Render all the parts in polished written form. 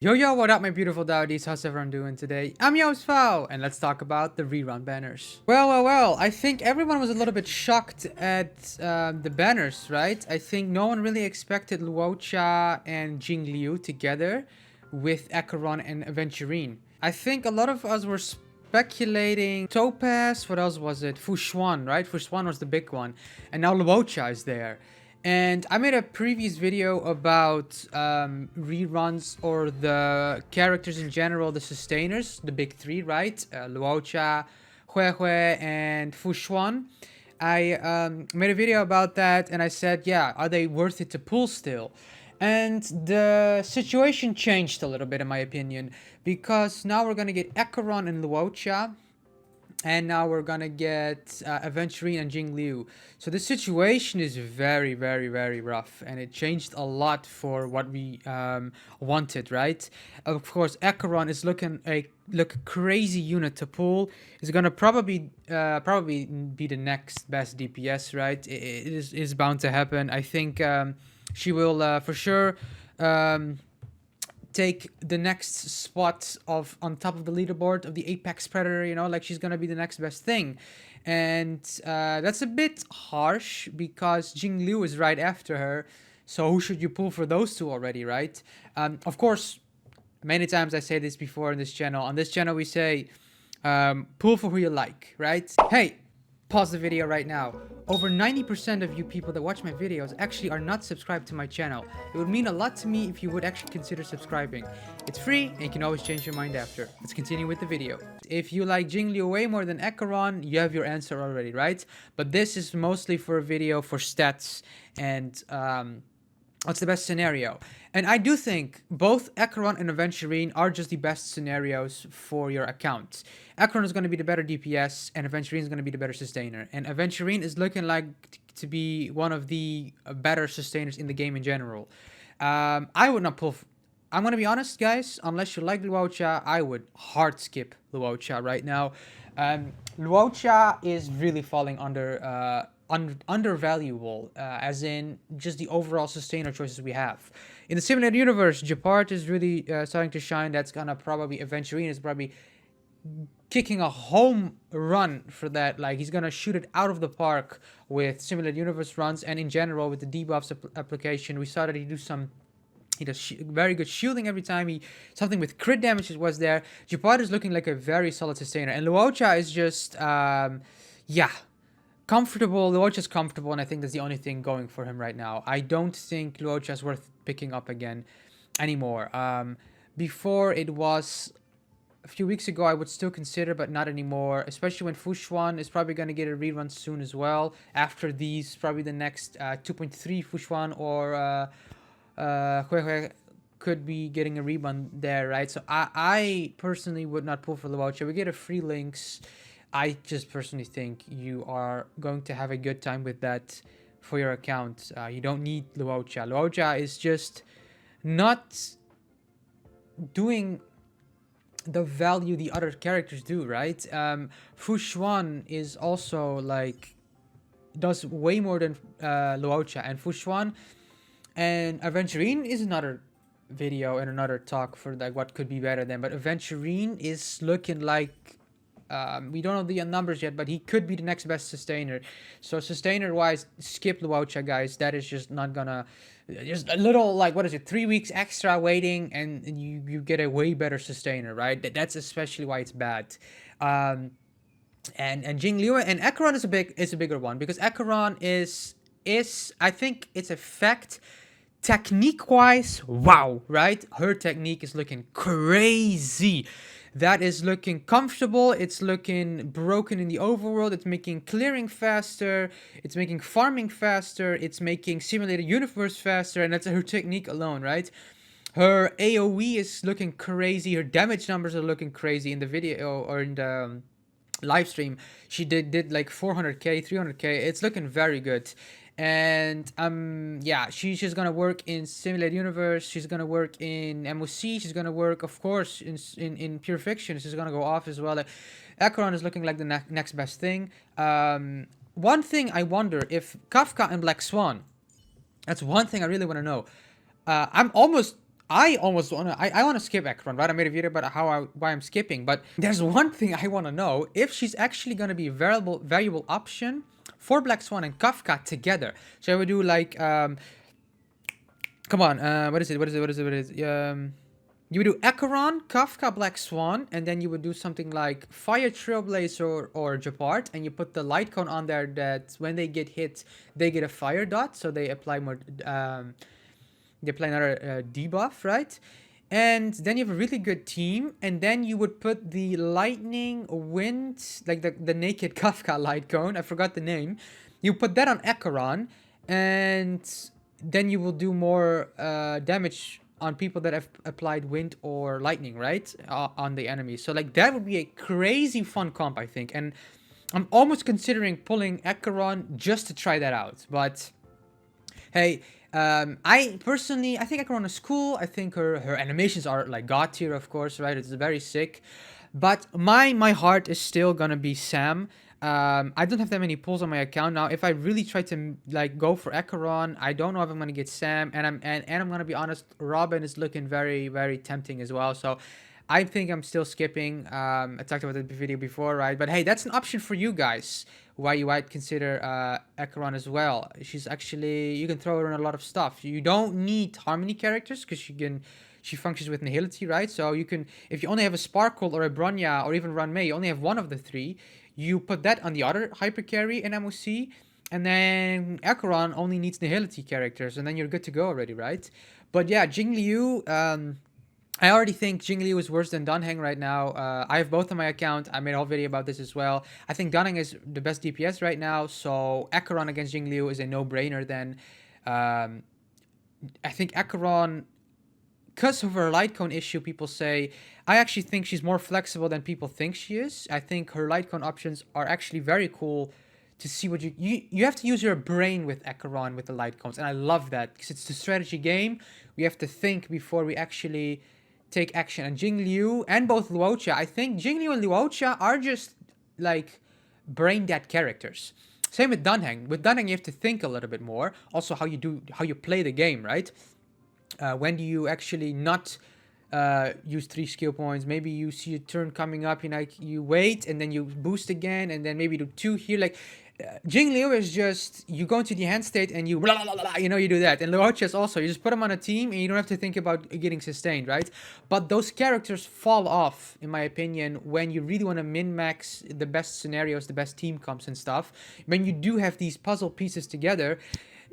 Yo yo, what up my beautiful dowdies, how's everyone doing today? I'm Faudiedauw, and let's talk about the rerun banners. Well, I think everyone was a little bit shocked at the banners, right? I think no one really expected Luocha and Jingliu together with Acheron and Aventurine. I think a lot of us were speculating Topaz, what else was it? Fushuan, right? Fushuan was the big one, and now Luocha is there. And I made a previous video about reruns or the characters in general, the sustainers, the big three, right? Luocha, Huehue, and Fushuan. I made a video about that and I said, yeah, are they worth it to pull still? And the situation changed a little bit in my opinion, because now we're going to get Acheron and Luocha. And now we're gonna get Aventurine and Jingliu. So the situation is very, very, very rough, and it changed a lot for what we wanted, right? Of course, Acheron is looking a crazy unit to pull. It's gonna probably be the next best DPS, right? It is bound to happen. I think she will for sure. Take the next spot of on top of the leaderboard of the Apex Predator, you know, like she's gonna be the next best thing. And that's a bit harsh because Jing Liu is right after her. So who should you pull for those two already, right? Of course, many times I say this before in this channel. On this channel we say, pull for who you like, right? Hey, pause the video right now. Over 90% of you people that watch my videos actually are not subscribed to my channel. It would mean a lot to me if you would actually consider subscribing. It's free and you can always change your mind after. Let's continue with the video. If you like Jingliu way more than Acheron, you have your answer already, right? But this is mostly for a video for stats and what's the best scenario. And I do think both Acheron and Aventurine are just the best scenarios for your account. Acheron is going to be the better DPS, and Aventurine is going to be the better sustainer. And Aventurine is looking like to be one of the better sustainers in the game in general. I would not pull... I'm going to be honest, guys. Unless you like Luocha, I would hard skip Luocha right now. Luocha is really falling under... undervaluable, as in just the overall sustainer choices we have. In the simulated universe, Japart is really starting to shine. That's gonna probably... Aventurine is probably kicking a home run for that. Like, he's gonna shoot it out of the park with simulated universe runs, and in general with the debuffs application. We saw that he does very good shielding every time. Something with crit damage was there. Japart is looking like a very solid sustainer, and Luocha is just yeah, comfortable. Luocha is comfortable, and I think that's the only thing going for him right now. I don't think Luocha is worth picking up again anymore. Before, it was a few weeks ago, I would still consider, but not anymore. Especially when Fushuan is probably going to get a rerun soon as well. After these, probably the next 2.3 Fushuan or Huehue could be getting a rerun there, right? So I personally would not pull for Luocha. We get a free links. I just personally think you are going to have a good time with that for your account. You don't need Luocha. Luocha is just not doing the value the other characters do, right? Fushuan is also like does way more than Luocha, and Fushuan and Aventurine is another video and another talk for like what could be better than. But Aventurine is looking like we don't know the numbers yet, but he could be the next best sustainer. So sustainer wise, skip Luocha, guys. That is just not gonna... Just a little, like, what is it, 3 weeks extra waiting, and you get a way better sustainer, right? That's especially why it's bad. And Jingliu and Acheron is a bigger one, because Acheron is I think it's a fact. Technique wise, wow, right? Her technique is looking crazy. That is looking comfortable. It's looking broken in the overworld. It's making clearing faster. It's making farming faster. It's making simulated universe faster. And that's her technique alone, right? Her AoE is looking crazy. Her damage numbers are looking crazy in the video or in the live stream. She did like 400k, 300k. It's looking very good. And yeah, she's just gonna work in simulated universe. She's gonna work in MOC. She's gonna work, of course, in pure fiction. She's gonna go off as well. Like, Acheron is looking like the next best thing. One thing I wonder if Kafka and Black Swan. That's one thing I really want to know. I'm almost I almost wanna I wanna skip Ekron, right? I made a video about why I'm skipping, but there's one thing I wanna know if she's actually gonna be a valuable option for Black Swan and Kafka together. So I would do like come on, what is it? You would do Acheron, Kafka, Black Swan, and then you would do something like Fire Trailblazer or Japart, and you put the light cone on there that when they get hit, they get a fire dot, so they apply more, they apply another debuff, right? And then you have a really good team, and then you would put the lightning, wind, like the naked Kafka light cone, I forgot the name. You put that on Acheron, and then you will do more damage on people that have applied wind or lightning, right? On the enemy. So like that would be a crazy fun comp, I think. And I'm almost considering pulling Acheron just to try that out. But hey, I think Acheron is cool. I think her animations are like god tier, of course, right? It's very sick. But my heart is still gonna be Sam. I don't have that many pulls on my account now. If I really try to like go for Acheron, I don't know if I'm gonna get Sam. And I'm gonna be honest, Robin is looking very, very tempting as well. So I think I'm still skipping. I talked about the video before, right? But hey, that's an option for you guys. Why you might consider Acheron as well. She's actually, you can throw her in a lot of stuff. You don't need Harmony characters because she functions with Nihility, right? So you can, if you only have a Sparkle or a Bronya or even Run Mei, you only have one of the three. You put that on the other Hyper Carry in MOC, and then Acheron only needs Nihility characters, and then you're good to go already, right? But yeah, Jingliu, I already think Jingliu is worse than Dunheng right now. I have both on my account. I made a whole video about this as well. I think Dunheng is the best DPS right now, so Acheron against Jingliu is a no-brainer then. I think Acheron, because of her light cone issue, people say, I actually think she's more flexible than people think she is. I think her light cone options are actually very cool to see what you have to use your brain with Acheron with the light cones, and I love that because it's a strategy game. We have to think before we actually take action. And Jingliu and both Luocha, I think Jingliu and Luocha are just like brain dead characters. Same with Dunheng. With Dunheng, you have to think a little bit more. Also, how you play the game, right? When do you actually not use 3 skill points? Maybe you see a turn coming up, you wait and then you boost again, and then maybe do 2 here. Like Jingliu is just, you go into the hand state and you blah, blah, blah, you do that. And Luocha is also, you just put them on a team and you don't have to think about getting sustained, right? But those characters fall off, in my opinion, when you really want to min-max the best scenarios, the best team comps and stuff. When you do have these puzzle pieces together,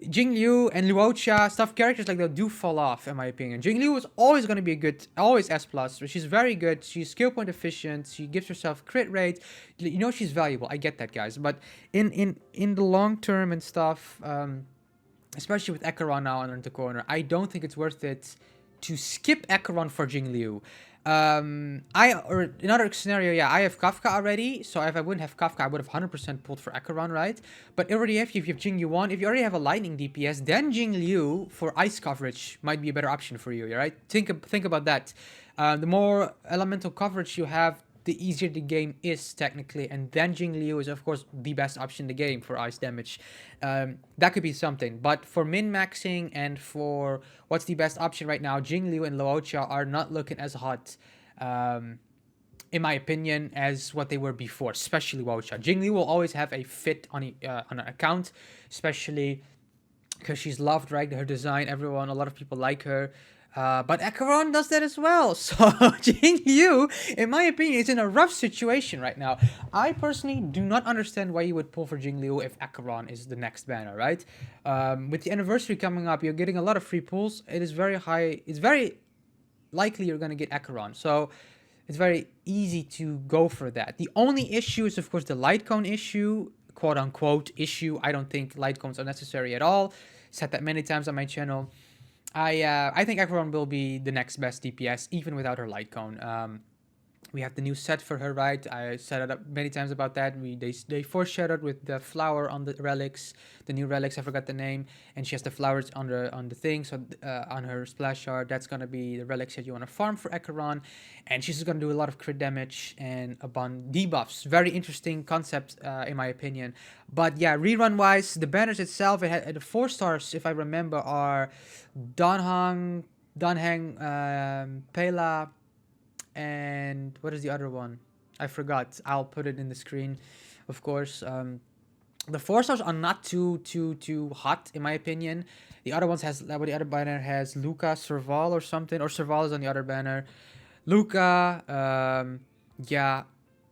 Jingliu and Luocha, stuff characters like that do fall off, in my opinion. Jingliu is always going to be a good, always S+. She's very good. She's skill point efficient. She gives herself crit rate. She's valuable. I get that, guys. But in the long term and stuff, especially with Acheron now under the corner, I don't think it's worth it to skip Acheron for Jingliu. Or another scenario, yeah, I have Kafka already, so if I wouldn't have Kafka, I would have 100% pulled for Acheron, right? But already if you have Jingliu 1, if you already have a lightning DPS, then Jingliu for ice coverage might be a better option for you, right? Think about that. The more elemental coverage you have, the easier the game is technically, and then Jingliu is of course the best option in the game for ice damage. That could be something, but for min-maxing and for what's the best option right now, Jingliu and Luocha are not looking as hot, in my opinion, as what they were before, especially Luocha. Jingliu will always have a fit on an account, especially because she's loved, right? Her design, a lot of people like her. But Acheron does that as well. So Jingliu, in my opinion, is in a rough situation right now. I personally do not understand why you would pull for Jingliu if Acheron is the next banner, right? With the anniversary coming up, you're getting a lot of free pulls. It is very high. It's very likely you're going to get Acheron. So it's very easy to go for that. The only issue is, of course, the light cone issue, quote unquote issue. I don't think light cones are necessary at all. Said that many times on my channel. I think Acheron will be the next best DPS, even without her light cone. We have the new set for her, right? I said it up many times about that. They foreshadowed with the flower on the relics, the new relics. I forgot the name, and she has the flowers on the thing. So on her splash shard, that's gonna be the relics that you want to farm for Acheron, and she's gonna do a lot of crit damage and a bunch debuffs. Very interesting concept, in my opinion. But yeah, rerun wise, the banners itself, it had the 4 stars, if I remember, are Danhang, Danheng, Pela, and what is the other one? I forgot. I'll put it in the screen, of course. The 4 stars are not too hot in my opinion. The other ones has the other banner has Luca, Serval or something, or Serval is on the other banner. Luca, yeah,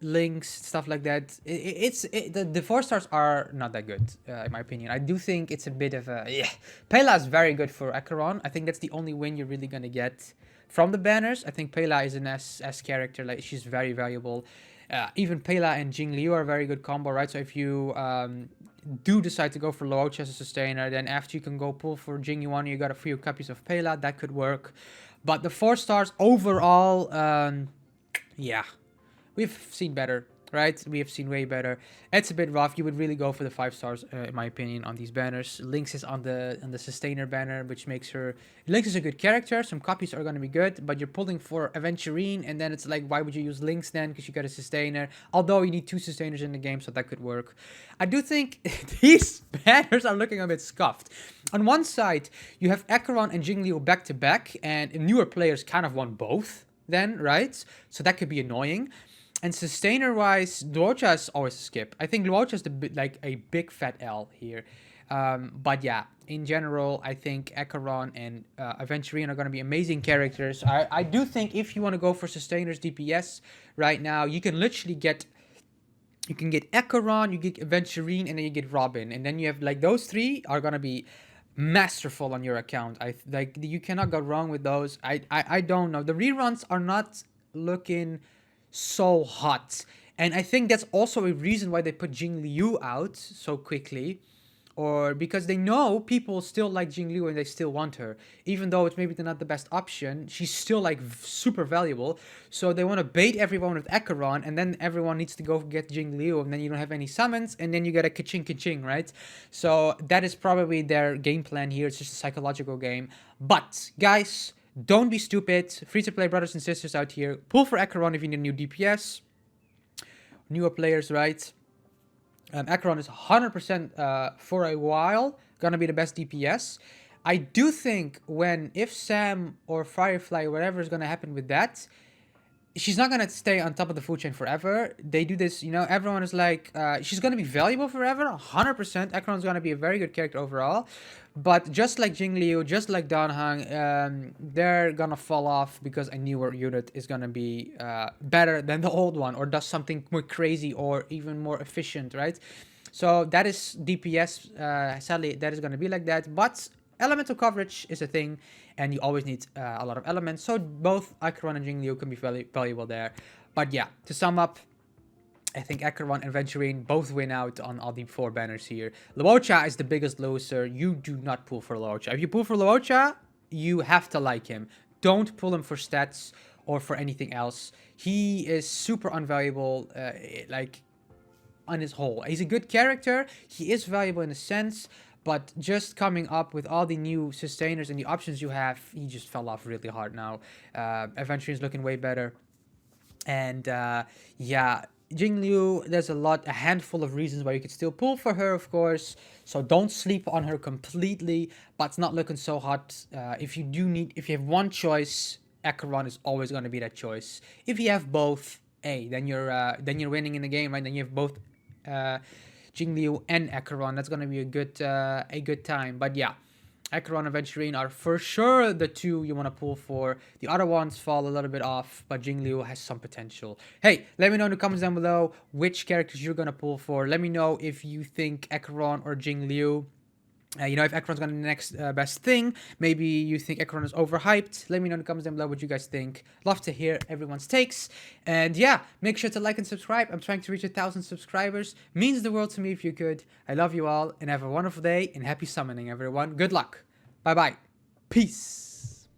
links, stuff like that. The 4 stars are not that good in my opinion. I do think it's a bit of a yeah. Pela is very good for Acheron. I think that's the only win you're really gonna get from the banners. I think Pela is an S character. Like she's very valuable. Even Pela and Jing Liu are a very good combo, right? So if you do decide to go for Luocha as a sustainer, then after you can go pull for Jing Yuan, you got a few copies of Pela. That could work. But the 4 stars overall, yeah, we've seen better, right? We have seen way better. It's a bit rough. You would really go for the 5 stars, in my opinion, on these banners. Lynx is on the sustainer banner, which makes her. Lynx is a good character. Some copies are gonna be good, but you're pulling for Aventurine, and then it's like, why would you use Lynx then? Because you got a sustainer. Although you need 2 sustainers in the game, so that could work. I do think these banners are looking a bit scuffed. On one side, you have Acheron and Jingliu back to back, and newer players kind of want both. Then, right? So that could be annoying. And sustainer-wise, Luocha is always a skip. I think Luocha is like a big fat L here. But yeah, in general, I think Acheron and Aventurine are going to be amazing characters. I do think if you want to go for sustainers DPS right now, you can literally get... You can get Acheron, you get Aventurine, and then you get Robin. And then you have, like, those 3 are going to be masterful on your account. Like, you cannot go wrong with those. I don't know. The reruns are not looking so hot, and I think that's also a reason why they put Jing Liu out so quickly, or because they know people still like Jing Liu and they still want her, even though it's maybe not the best option. She's still like super valuable, so they want to bait everyone with Acheron, and then everyone needs to go get Jing Liu, and then you don't have any summons, and then you get a ka-ching, right? So that is probably their game plan here. It's just a psychological game. But guys, don't be stupid. Free-to-play brothers and sisters out here. Pull for Acheron if you need a new DPS. Newer players, right? Acheron is 100% for a while gonna be the best DPS. I do think if Sam or Firefly, whatever is gonna happen with that, she's not gonna stay on top of the food chain forever. They do this, everyone is like, she's gonna be valuable forever, 100%. Acheron's gonna be a very good character overall. But just like Jing Liu, just like Danhang, they're gonna fall off because a newer unit is gonna be better than the old one, or does something more crazy or even more efficient, right? So that is DPS. Sadly, that is gonna be like that. But elemental coverage is a thing, and you always need a lot of elements. So both Acheron and Jing Liu can be valuable there. But yeah, to sum up, I think Acheron and Aventurine both win out on all the 4 banners here. Luocha is the biggest loser. You do not pull for Luocha. If you pull for Luocha, you have to like him. Don't pull him for stats or for anything else. He is super unvaluable, like, on his whole. He's a good character. He is valuable in a sense, but just coming up with all the new sustainers and the options you have, he just fell off really hard now. Aventurine is looking way better. And yeah, Jing Liu, there's a handful of reasons why you could still pull for her, of course. So don't sleep on her completely, but it's not looking so hot. If you have one choice, Acheron is always going to be that choice. If you have both, then you're winning in the game, right? Then you have both Jing Liu and Acheron. That's going to be a good time. But yeah, Acheron and Aventurine are for sure the 2 you want to pull for. The other ones fall a little bit off, but Jing Liu has some potential. Hey, let me know in the comments down below which characters you're going to pull for. Let me know if you think Acheron or Jing Liu. If Acheron's gonna be the next best thing. Maybe you think Acheron is overhyped. Let me know in the comments down below what you guys think. Love to hear everyone's takes. And yeah, make sure to like and subscribe. I'm trying to reach 1,000 subscribers. Means the world to me if you could. I love you all, and have a wonderful day, and happy summoning, everyone. Good luck. Bye-bye. Peace.